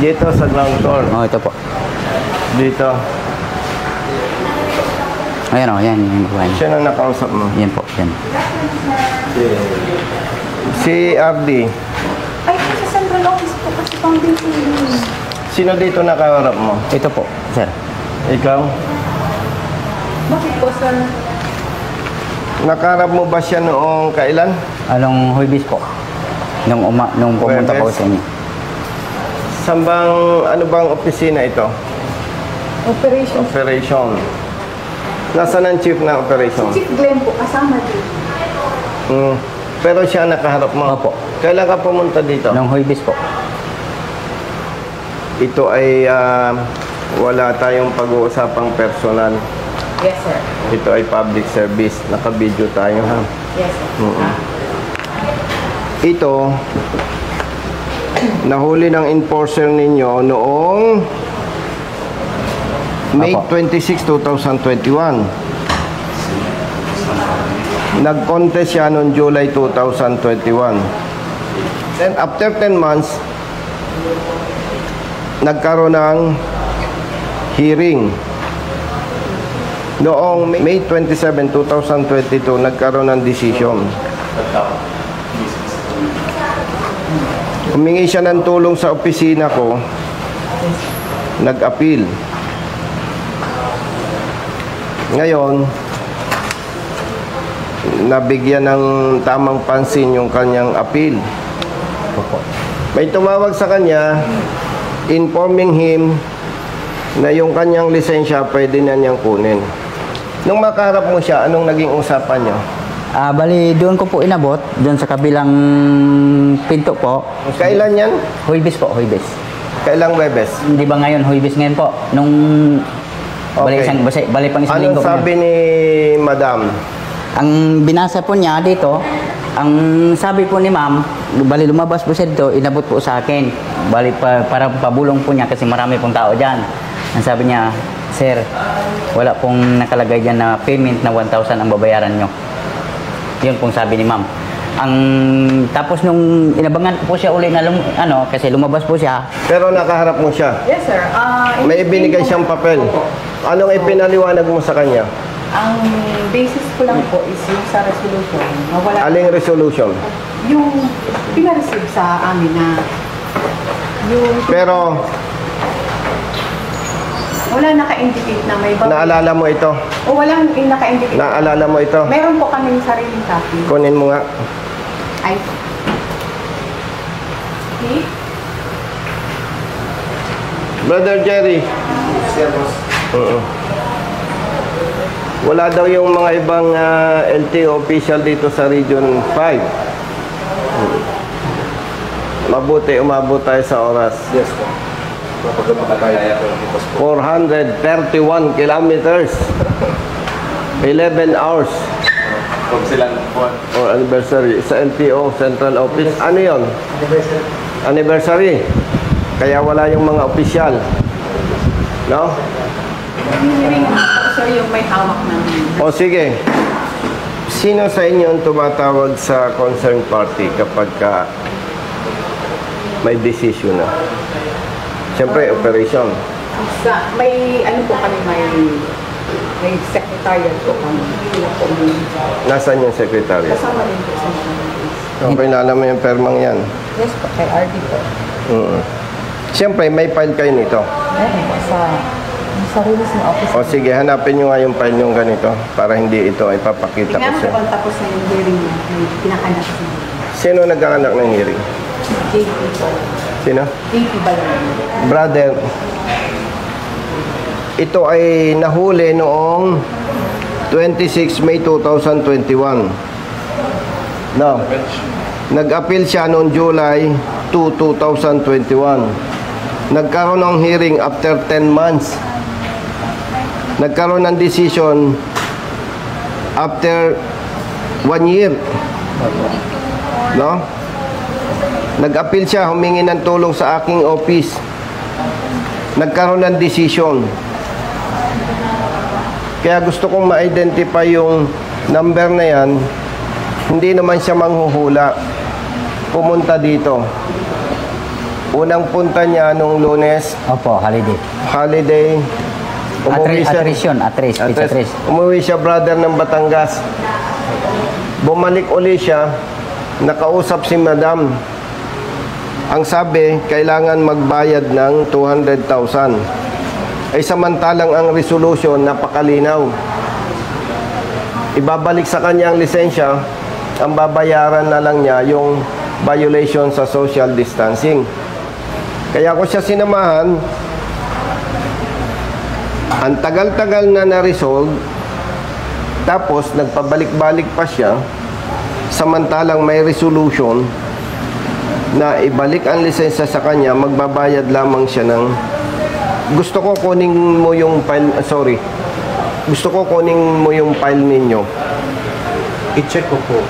Dito sa ground floor. Oh, ito po. Dito. Ayan o, yan yung babae. Siya na nakausap mo. Yan po, yan. Si RD. Ay, sa central office po kasi foundation. Sino dito nakaharap mo? Ito po, sir. Ikaw? Bakit po, sir? Nakaharap mo ba siya noong kailan? Anong Huibis po? Nung pumunta po Huwebes? sa inyo. Saan bang, ano bang opisina ito? Operation. Operation. Nasaan ang chief na operation? Chief Glenn po, kasama din. Pero siya nakaharap mo? Opo. Kailan ka pumunta dito? Nung Huibis po. Ito ay wala tayong pag-uusapang personal. Yes, sir. Ito ay public service. Naka-video tayo ha. Yes, sir. Ito, nahuli ng enforcer ninyo noong May Apo. 26, 2021. Nag-contest siya noong July 2021. Then after 10 months, nagkaroon ng hearing. Noong May 27, 2022, nagkaroon ng decision. Humingi siya ng tulong sa opisina ko, nag-appeal. Ngayon, nabigyan ng tamang pansin yung kanyang appeal. May tumawag sa kanya, informing him na yung kanyang lisensya pwede na niyang kunin. Nung makaharap mo siya, anong naging usapan niyo? Bali, doon ko po inabot, doon sa kabilang pinto po. Kailan yan? Huibis po, Huibis. Kailang Webes? Hindi ba ngayon, Huibis ngayon po? Nung Okay. bali pang isang linggo Anong po sabi yun. ni Madam? Ang binasa po niya dito, ang sabi po ni ma'am, bali lumabas po siya dito, inabot po sa akin. Bali para pabulong po niya kasi marami pong tao dyan. Ang sabi niya, sir, wala pong nakalagay dyan na payment na 1,000 ang babayaran nyo. Yun pong sabi ni ma'am. Tapos nung inabangan ko po siya uli na kasi lumabas po siya. Pero nakaharap mo siya. Yes, sir. May ibinigay siyang papel. Anong ipinaliwanag mo sa kanya? Ang basis ko lang po is yung sa resolution. Wala Aling resolution? yung pinareceive sa amin na yung Pero wala naka-indicate na may naalala mo ito? o walang naka-indicate. Naalala mo ito? Meron po kaming sariling copy. Kunin mo nga. Ay. Okay? Brother Jerry. Wala daw yung mga ibang LTO official dito sa Region 5. Mabuti, umabot tayo sa oras. Yes po. Kapag makakaya ko dito po. 431 kilometers. 11 hours Kung silang po. or anniversary sa LTO Central Office. Ano yon? Anniversary. Kaya wala yung mga opisyal. No? Hearing sir yung may hawak ng O sige. Sino sa inyo ang tumatawag sa concerned party kapag may decision na? Siyempre, operation. may ano po kami may secretariat po kami. Nasaan yung secretary? Kasama din po sa mga Okay, naalam mo yung permang yan. yes po, kay RD po. Siyempre, may file kayo nito. Ayun po, sa release ng office. O sige, hanapin nyo nga yung file yung ganito para hindi ito ay papakita ko Tingnan mo siya. kung tapos na yung hearing niya, may pinakanak si Sino nagkakanak ng hearing? JP po. Sino? JP ba lang? Brother, ito ay nahuli noong 26 May 2021. No. Nag-appeal siya noong July 2, 2021. Nagkaroon ng hearing after 10 months. Nagkaroon ng decision after 1 year. No? Nag-appeal siya, humingi ng tulong sa aking office. Nagkaroon ng decision. Kaya gusto kong ma-identify yung number na yan. Hindi naman siya manghuhula. Pumunta dito. Unang punta niya nung Lunes, Opo, holiday. holiday. Atris. Umuwi siya, brother, ng Batangas. Bumalik uli siya, nakausap si Madam. Ang sabi, kailangan magbayad ng 200,000. Ay samantalang ang resolution, napakalinaw. Ibabalik sa kanya ang lisensya, ang babayaran na lang niya yung violation sa social distancing. Kaya ko siya sinamahan, ang tagal-tagal na na-resolve, tapos nagpabalik-balik pa siya, samantalang may resolution na ibalik ang lisensya sa kanya, magbabayad lamang siya ng... Gusto ko kunin mo yung file, Gusto ko kunin mo yung file ninyo. I-check ko po,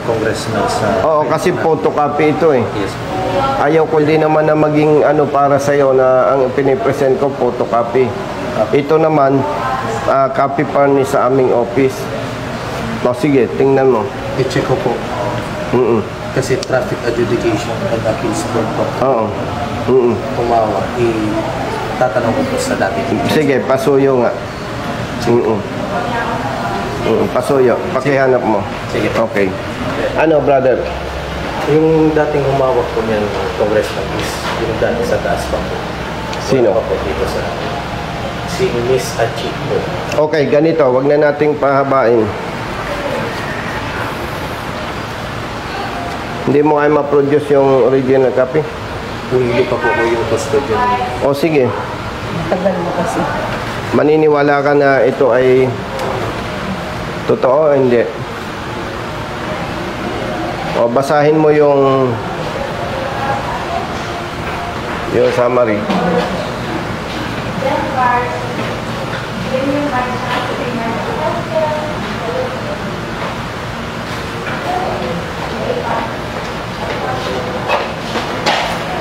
congressman sa... Oo, kasi photocopy ito eh. Yes. Ayaw ko din naman na maging para sa'yo na ang pinipresent ko photocopy. Ito naman, copy pa ni sa aming office. O sige, tingnan mo. I-check ko po. Kasi traffic adjudication and appeals board po. Oo. Kumawa, tatanong ko po sa dati. Sige, pasuyo nga. Pasuyo. Pakihanap mo. Sige. Okay. Ano, brother? Yung dating humawak po niyan, congressman is yung dati sa taas pa po. Sino? Wala pa po dito sa... Si Miss Achi po. Okay, ganito. Wag na nating pahabain. Hindi mo kaya ma-produce yung original copy? Hindi pa po ko yung custodian. O sige. Tagal mo kasi. Maniniwala ka na ito ay totoo o hindi? O basahin mo yung summary.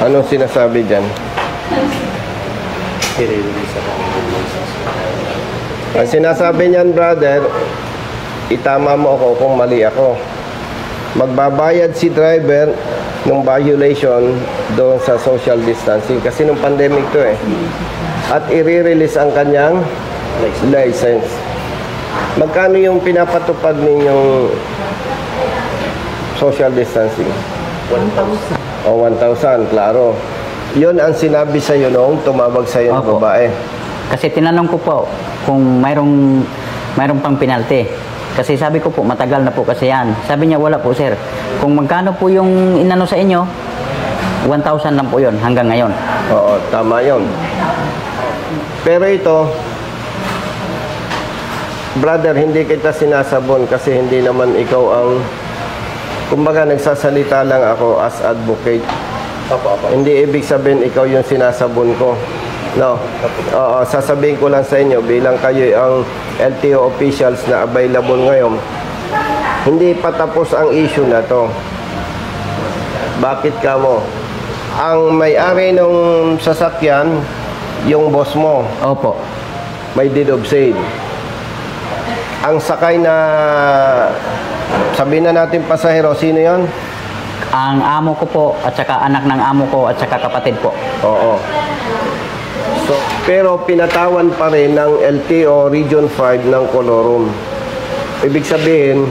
Ano sinasabi dyan? I-release ako ng license. Ang sinasabi niyan, brother, itama mo ako kung mali ako. Magbabayad si driver ng violation doon sa social distancing kasi nung pandemic to eh. At i-release ang kanyang license. Magkano yung pinapatupad ninyong social distancing? 1,000. O 1,000, klaro. Yun ang sinabi sa'yo noong tumawag sa'yo ng Opo. babae. Kasi tinanong ko po kung mayroong pang penalty. Kasi sabi ko po, matagal na po kasi yan. Sabi niya, wala po sir. Kung magkano po yung inano sa inyo, 1,000 lang po yun hanggang ngayon. Oo, tama yun. Pero ito, brother, hindi kita sinasabon kasi hindi naman ikaw ang... Kumbaga, nagsasalita lang ako as advocate. Opo. Hindi ibig sabihin ikaw yung sinasabon ko. No. Oo, sasabihin ko lang sa inyo bilang kayo ang LTO officials na available ngayon. Hindi pa tapos ang issue na to. Bakit ka mo? Ang may-ari ng sasakyan, yung boss mo, Opo. may deed of sale. Ang sakay na, sabihin na natin pasahero, sino yon? Ang amo ko po, at saka anak ng amo ko, at saka kapatid po. Oo. So, pero pinatawan pa rin ng LTO Region 5 ng Colorum. Ibig sabihin,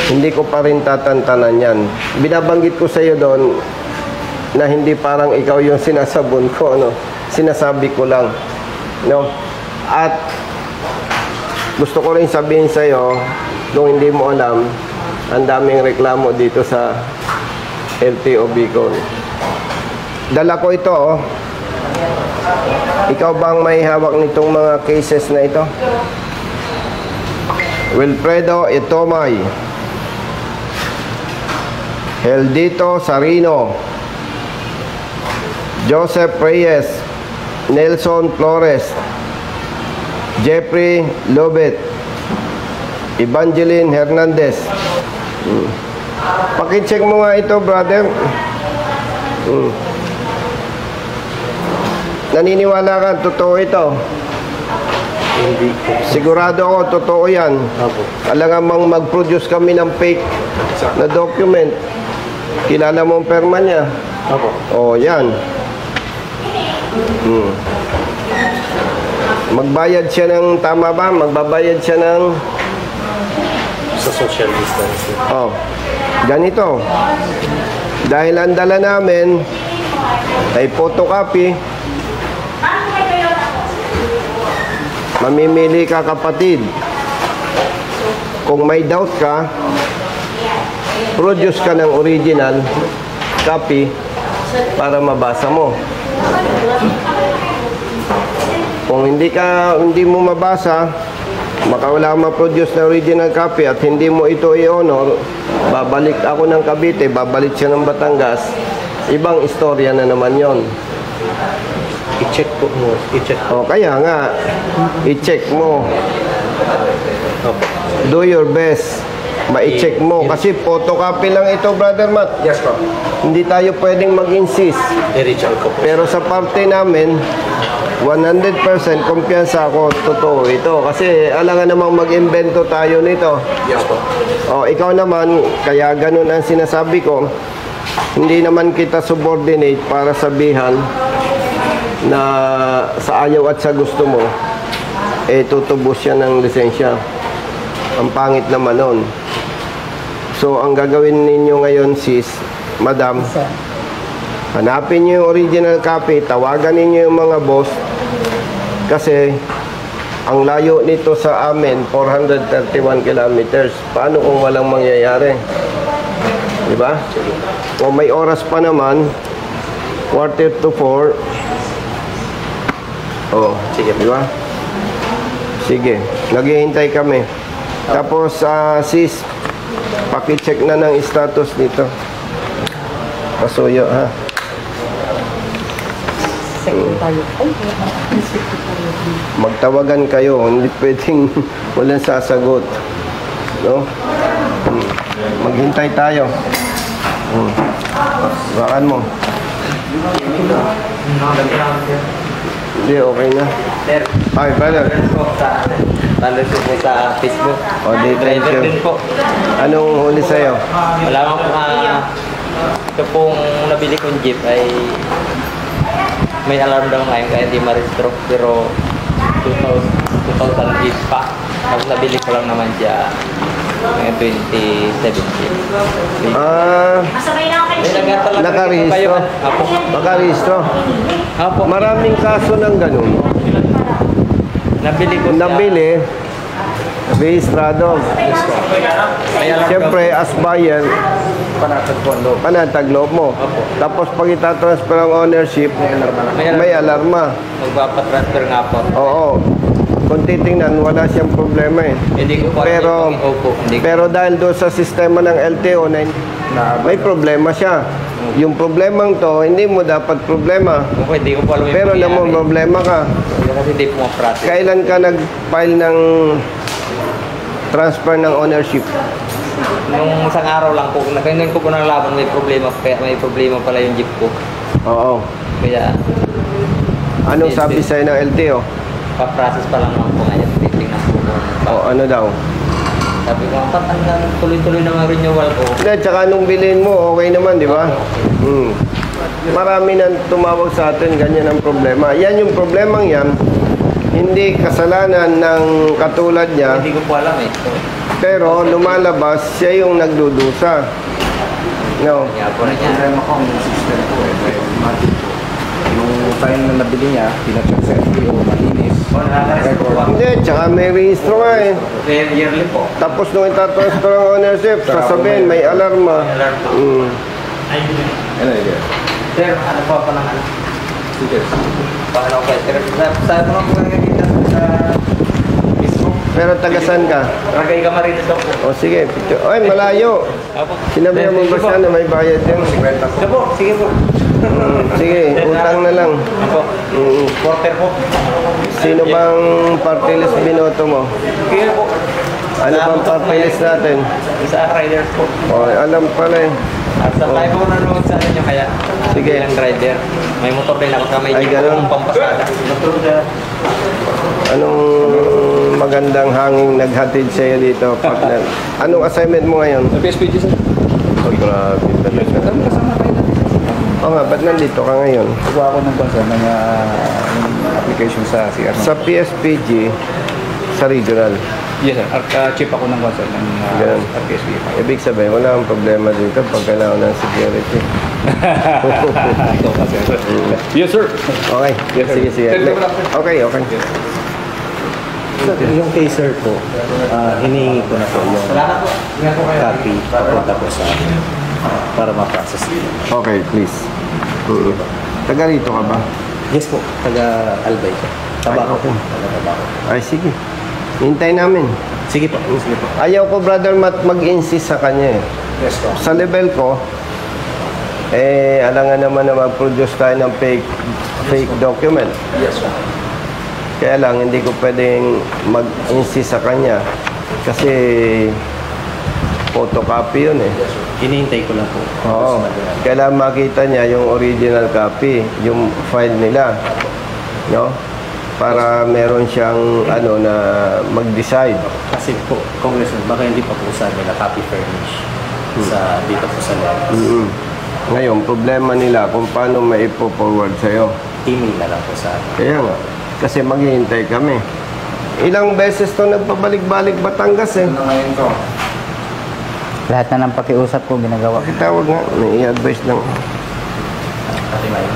hindi ko pa rin tatantanan yan. Binabanggit ko sa iyo doon na hindi parang ikaw yung sinasabon ko, no? Sinasabi ko lang, no? At gusto ko rin sabihin sa iyo, kung hindi mo alam, ang daming reklamo dito sa LTO Bicol. Dala ko ito, oh. Ikaw bang may hawak nitong mga cases na ito? Wilfredo Itomay, Heldito Sarino, Joseph Reyes, Nelson Flores, Jeffrey Lobet, Evangeline Hernandez. Pakicheck mo nga ito, brother. Naniniwala ka, totoo ito? Hindi po. Sigurado ako, totoo yan. Opo. Alangan mag-produce kami ng fake na document. Kilala mo ang perma niya. Opo. O, yan. Magbayad siya ng, tama ba? Magbabayad siya ng, Sa social distancing. ganito. Dahil ang dala namin ay photocopy, mamimili ka kapatid. Kung may doubt ka, produce ka ng original copy para mabasa mo. Kung hindi mo mabasa, baka wala ma-produce na original copy at hindi mo ito i-honor, babalik ako ng Cavite, babalik siya ng Batangas, ibang istorya na naman yon. I-check po mo. I-check po. O kaya nga, i-check mo. Opo. Do your best. Ma-check mo. Kasi photocopy lang ito, Brother Matt. Yes po. Hindi tayo pwedeng mag-insist. I-reach out ko po. Pero sa parte namin, 100% kumpiyansa ako, totoo ito. Kasi alangan namang mag-invento tayo nito. Yes po. O, ikaw naman, kaya ganun ang sinasabi ko, hindi naman kita subordinate para sabihan na sa ayaw at sa gusto mo, tutubos yan ng lisensya. Ang pangit naman nun. So, ang gagawin ninyo ngayon, sis, madam, hanapin nyo yung original copy, tawagan ninyo yung mga boss, kasi ang layo nito sa amin, 431 kilometers. Paano kung walang mangyayari? Di ba? Kung may oras pa naman, 3:45. Oh, Sige. di ba? Sige, naghihintay kami. Tapos, sis, paki-check na ng status dito. Pasuyo, ha? Secretary. Magtawagan kayo, hindi pwedeng walang sasagot. No? Maghintay tayo. Bakan mo. Hindi, okay na. Sir, Hi, brother. talo po sa Facebook. O, di, thank Driver you. din po. Anong huli sa'yo? Wala mang ito pong nabili kong jeep ay may alarm daw ngayon kaya hindi ma-restro. Pero 2008 pa. Tapos nabili ko lang naman siya ngayon 2017. Nakarehistro. Apo. Nakarehistro. Apo. Maraming kaso ng ganun. Nabili ko siya. Nabili, rehistrado. May alarm Siyempre, as buyer, panatag loob mo. Opo. Tapos pag itatransfer ang ownership, may alarma. Magpapatransfer nga po. Oo. Kung titingnan, wala siyang problema eh. Hindi ko pa Pero, pero dahil doon sa sistema ng LTO na may problema siya. Yung problemang to, hindi mo dapat problema. Hindi ko pa alam yung Pero alam mo, pangyayari. problema ka. Kasi hindi po ma-process. Kailan ka nag-file ng transfer ng ownership? Nung isang araw lang po, ngayon ko po nalaman may problema, kaya may problema pala yung jeep ko. Oo. Kaya Anong sabi sa'yo ng LTO? pa-process pa lang po ngayon. Titingnan po ko. O ano daw? Sabi ko, hanggang tuloy-tuloy na mga renewal ko. Hindi, tsaka nung bilhin mo, okay naman, di ba? Marami nang tumawag sa atin, ganyan ang problema. Yan yung problemang yan, hindi kasalanan ng katulad niya, Hindi ko po alam eh. pero lumalabas siya yung nagdudusa. No. Kaya po na niya. Problema ko ang system ko eh. May automatic. Yung time na nabili niya, pinacheck sa LTO, malinis. Nakaka-restro pa. Hindi, tsaka may registro nga eh. Yearly po. Tapos nung itatransfer ang ownership, sasabihin may alarma. Alarm po. Ano idea? Sir, ano po ako ng ano? Sige. Paano ko? Sir, sabi mo po nakikita sa Facebook. Pero tagasan ka? Ragay ka marinis ako po. O sige, picture. Ay, malayo. Apo. Sinabi mo ba siya na may bayad din? Sige po, sige po. Sige, utang na lang. Apo. Quarter po. Sino bang party list binoto mo? Sige po. Ano bang party list natin? Sa riders po. O, alam pala eh. At sa tayo po nanonood sa inyo kaya. Sige. Bilang rider. May motor din ako. May Ay, jeep ganun. akong pampasada. Anong magandang hanging naghatid sa'yo dito, partner? Anong assignment mo ngayon? PSPG sir. Oh, grabe talaga. O nga, ba't nandito ka ngayon? Kuha ako ng concern ng application sa CR. Sa PSPG, sa regional. Yes, sir. Chief ako ng concern ng Ganun. RPSB. Ibig sabihin, wala akong problema dito pag kailangan ng security. Ikaw kasi, sir. Yes, sir. Okay, Yes, sir. sige. Okay. So, yung taser po, hinihingi ko na po yung copy papunta po sa akin para ma-process. Okay, please. Taga rito ka ba? Yes po, taga Albay po. Tabako po. Taga Tabako. Ay, sige. Hintay namin. Sige po. Ayaw ko, Brother Matt, mag-insist sa kanya eh. Yes po. Sa level ko, alangan naman na mag-produce tayo ng fake document. Yes po. Kaya lang, hindi ko pwedeng mag-insist sa kanya. Kasi, photocopy yun eh. Hinihintay ko lang po. Oo. Kailangan makita niya yung original copy, yung file nila. No? Para meron siyang na mag-decide. Kasi po, Congressman, baka hindi pa po sabi na copy furnish sa dito po sa labas. Ngayon, problema nila kung paano maipo-forward sa'yo. Email na lang po sa akin. Kaya nga, kasi maghihintay kami. Ilang beses to nagpabalik-balik Batangas eh. Ano ngayon to? Lahat na ng pakiusap ko ginagawa. Pakitawag nga, may i-advise lang. Pati may.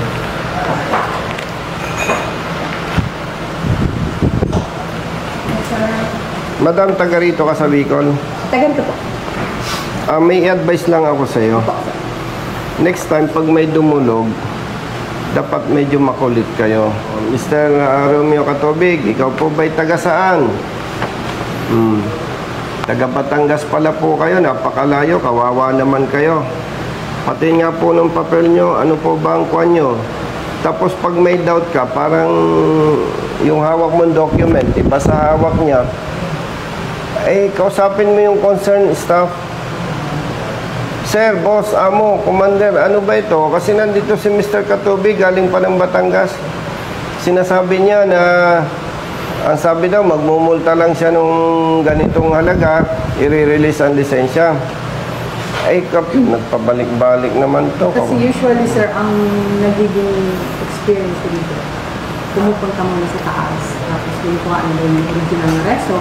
Madam, taga rito ka sa Bicol. Tagal ko po. May advice lang ako sa'yo. Next time, pag may dumulog, dapat medyo makulit kayo. Mr. Romeo Katobig, ikaw po ba'y taga saan? Taga Batangas pala po kayo, napakalayo, kawawa naman kayo. Pati nga po ng papel nyo, ano po ba ang kwan nyo? Tapos pag may doubt ka, parang yung hawak mong document, iba sa hawak niya, kausapin mo yung concerned staff. Sir, boss, amo, commander, ano ba ito? Kasi nandito si Mr. Katubig, galing pa ng Batangas. Sinasabi niya na, ang sabi daw, magmumulta lang siya nung ganitong halaga, i-release ang lisensya. Nagpabalik-balik naman to. Kasi usually, sir, ang nagiging experience ko dito, pumupunta muna sa taas, tapos kinukuha nila yung original na reso,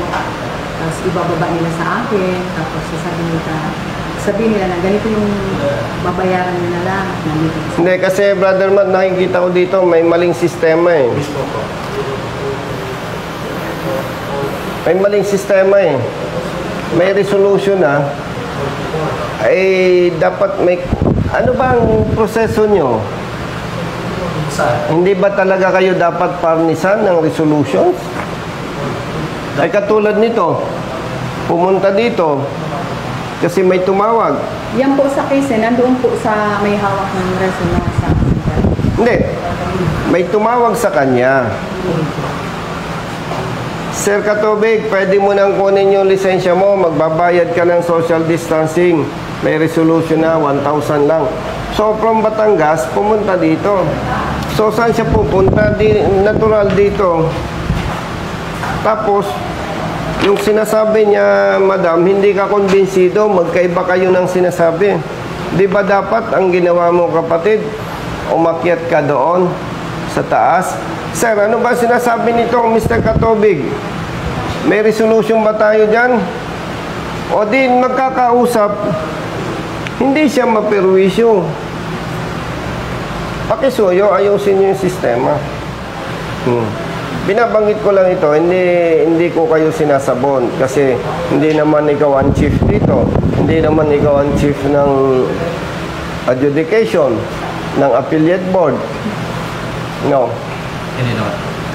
tapos ibababa nila sa akin, tapos sabihin nila na ganito yung babayaran nila lang. Hindi, kasi Brother Matt, nakikita ko dito, may maling sistema eh. May maling sistema eh. May resolution dapat may... Ano ba ang proseso nyo? Hindi ba talaga kayo dapat parnisan ng resolutions? Ay katulad nito, pumunta dito, kasi may tumawag. Yan po sa case, nandoon po sa may hawak ng reso na sa Hindi. May tumawag sa kanya. Sir Katubig, pwede mo nang kunin yung lisensya mo, magbabayad ka ng social distancing. May resolution na, 1,000 lang. So, from Batangas, pumunta dito. So, saan siya pupunta? Natural dito. Tapos, yung sinasabi niya, madam, hindi ka kumbinsido, magkaiba kayo ng sinasabi. Di ba dapat ang ginawa mo, kapatid, umakyat ka doon sa taas? Sir, ano ba sinasabi nito, Mr. Katubig? May resolution ba tayo dyan? O di magkakausap, hindi siya maperwisyo. Pakisuyo, ayusin niyo yung sistema. Binabanggit ko lang ito, hindi ko kayo sinasabon kasi hindi naman ikaw ang chief dito. Hindi naman ikaw ang chief ng adjudication, ng affiliate board. No.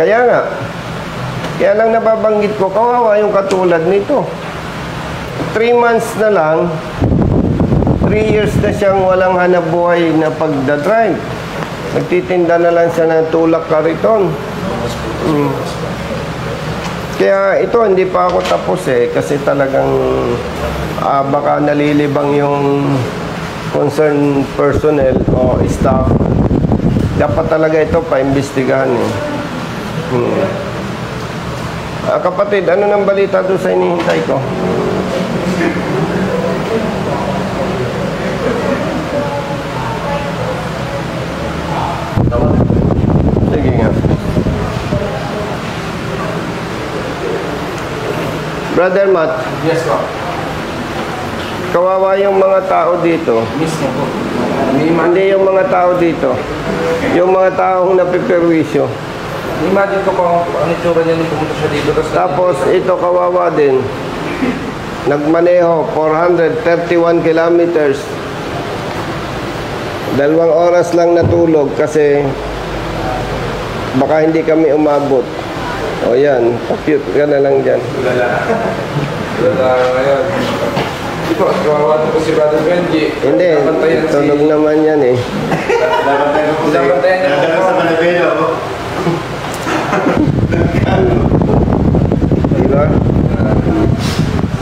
Kaya lang nababanggit ko, kawawa yung katulad nito. 3 months na lang, 3 years na siyang walang hanap buhay na pagdadrive. Nagtitinda na lang siya ng tulak kariton. Kaya ito, hindi pa ako tapos kasi talagang baka nalilibang yung concerned personnel o staff. Dapat talaga ito paimbestigahan kapatid, ano nang balita doon sa inihintay ko? Brother Matt, Yes po. kawawa yung mga tao dito. Mismo po. Hindi yung mga tao dito. Yung mga taong napiperwisyo. Imagine ko kung ano itsura niya nung pumunta siya dito. Tapos ito kawawa din. Nagmaneho 431 kilometers. 2 oras lang natulog kasi baka hindi kami umabot. O yan, pa-cute ka na lang dyan. Wala ngayon. Ito, kawawa po si Brother Benji. Hindi, tulog naman yan eh. Dabantayan niya po. Diba?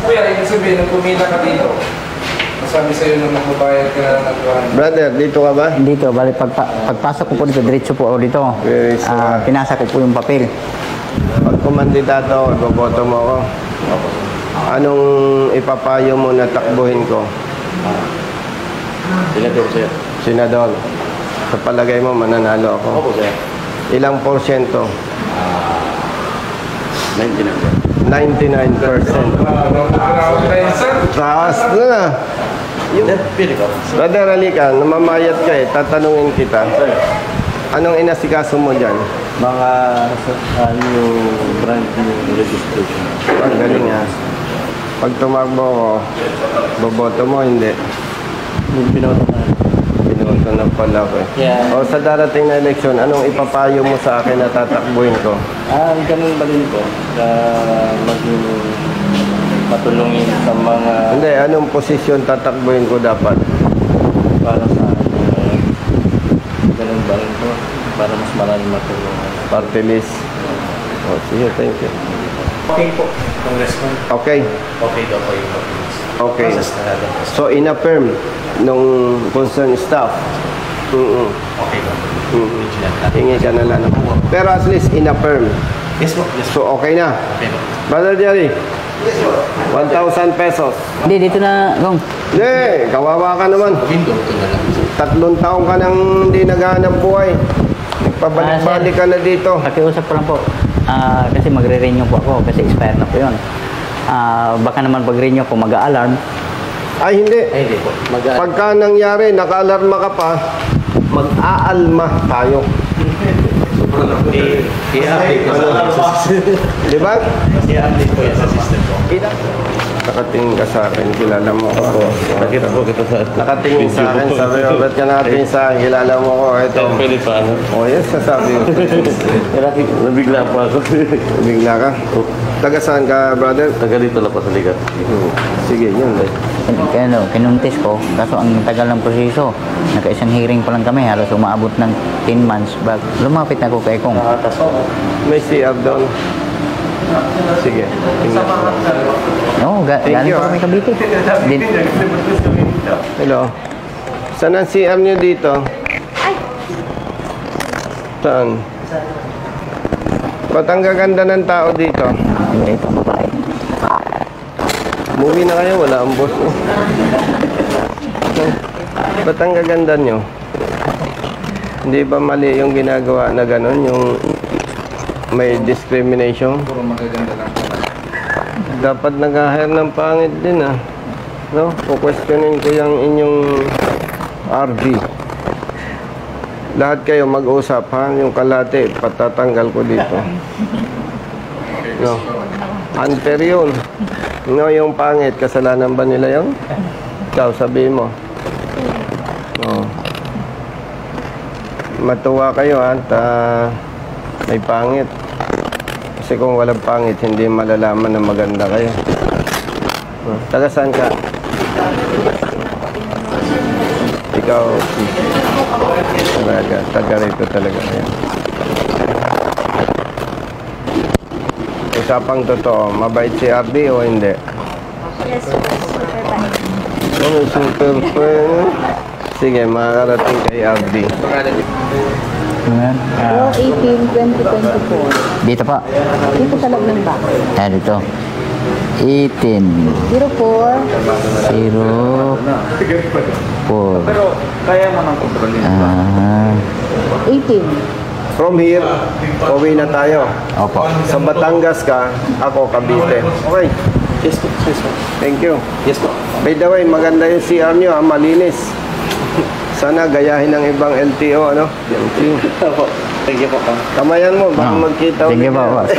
Kuya, ibig sabihin, nung pumila ka dito, masabi sa'yo nung magbabayad ka na ng 200. Brother, dito ka ba? Dito, bali pagpasok ko po dito, diretso po ako dito. Very smart. Pinasa ko po yung papel. Pag kumandidato, iboboto mo ako. Anong ipapayo mo na takbuhin ko? Senador, sir. Senador, sa palagay mo mananalo ako. Opo, sir. Ilang porsyento? 99, sir. 99%. Taas na. Sir, pili ko. Brother, halika, namamayat ka eh. Tatanungin kita. Anong inasikaso mo dyan? Mga new brand new registration. Ang galing ha. Pag tumakbo ko, boboto mo, hindi. Yung binoto na. Binoto na pala ko eh. Yeah. O sa darating na eleksyon, anong ipapayo mo sa akin na tatakbuhin ko? Ganun ba din po? Maging matulungin sa mga Hindi, anong posisyon tatakbuhin ko dapat? para sa ganun ba rin po? Para mas maraming matulungan. Party list. O, sige, thank you. Okay po, Congressman. Okay, Okay daw po yung documents. okay. Process na natin. So, in-affirm nung concerned staff. Okay ba? Original natin. Hingi ka na lang. Pero at least in-affirm. Yes po, yes po. So, okay na. Okay po. Brother Jerry. 1,000 pesos. Hindi, dito na, Gong. Hindi, kawawa ka naman. Window to na lang. 3 taong ka nang hindi naghahanap buhay. Nagpabalik-balik ka na dito. Pakiusap ko lang po. Kasi magre-renew po ako kasi expire na po yun. Baka naman pag-renew ko mag-a-alarm. Ay, hindi. Ay, hindi po. Pagka nangyari, naka-alarma ka pa, mag-aalma tayo. I-update ko sa system. Di ba? I-update ko yan sa system ko. Nakatingin ka sa akin, kilala mo ako. Nakita po kita sa Nakatingin sa akin, sabi ko, ba't ka nakatingin sa akin, kilala mo ko, ito. Pwede pa ano? O, yes, sasabi ko. Nabigla po ako. Bigla ka. Taga saan ka, brother? Taga dito lang po sa ligat. Sige, yun. Kinuntis ko, kaso ang tagal ng proseso. Naka-isang hearing pa lang kami, halos umaabot ng 10 months. Lumapit na ako kay Kong. Nakatas po. May CR doon. Sige. Tingnan ko. No, Thank galing you, pa kami Cavite. Hello. Saan ang CR nyo dito? Saan? Ba't ang gaganda ng tao dito? Ito, babae. Movie na kayo, wala ang boss mo. Ba't ang gaganda nyo? Hindi ba mali yung ginagawa na gano'n? Yung may discrimination? Puro magaganda lang. Dapat nag-hire ng pangit din ah. No? Kukwestiyonin ko yung inyong RD. Lahat kayo mag-usap ha. Yung kalate, patatanggal ko dito. No? Unfair yun. No, yung pangit, kasalanan ba nila yun? Ikaw, sabihin mo. No. Matuwa kayo at may pangit. Kasi kung walang pangit, hindi malalaman na maganda kayo. Taga saan ka? Ikaw, talaga, taga rito talaga kayo. Usapang totoo, mabait si RD o hindi? Yes, super bad. Oh, super friend. Sige, makakarating kay RD. Ayan. Row 18, 2024. Dito pa. Dito sa loob ng box. Ayan, dito. 18. 04. 04. Pero kaya mo nang kontrolin. 18. From here, uwi na tayo. Opo. Sa Batangas ka, ako Cavite. Okay. Yes po, yes po. Thank you. Yes po. By the way, maganda yung CR nyo, malinis. Sana gayahin ng ibang LTO, ano? Thank you po. Kamayan mo, baka magkita Thank you ulit po, yan. boss.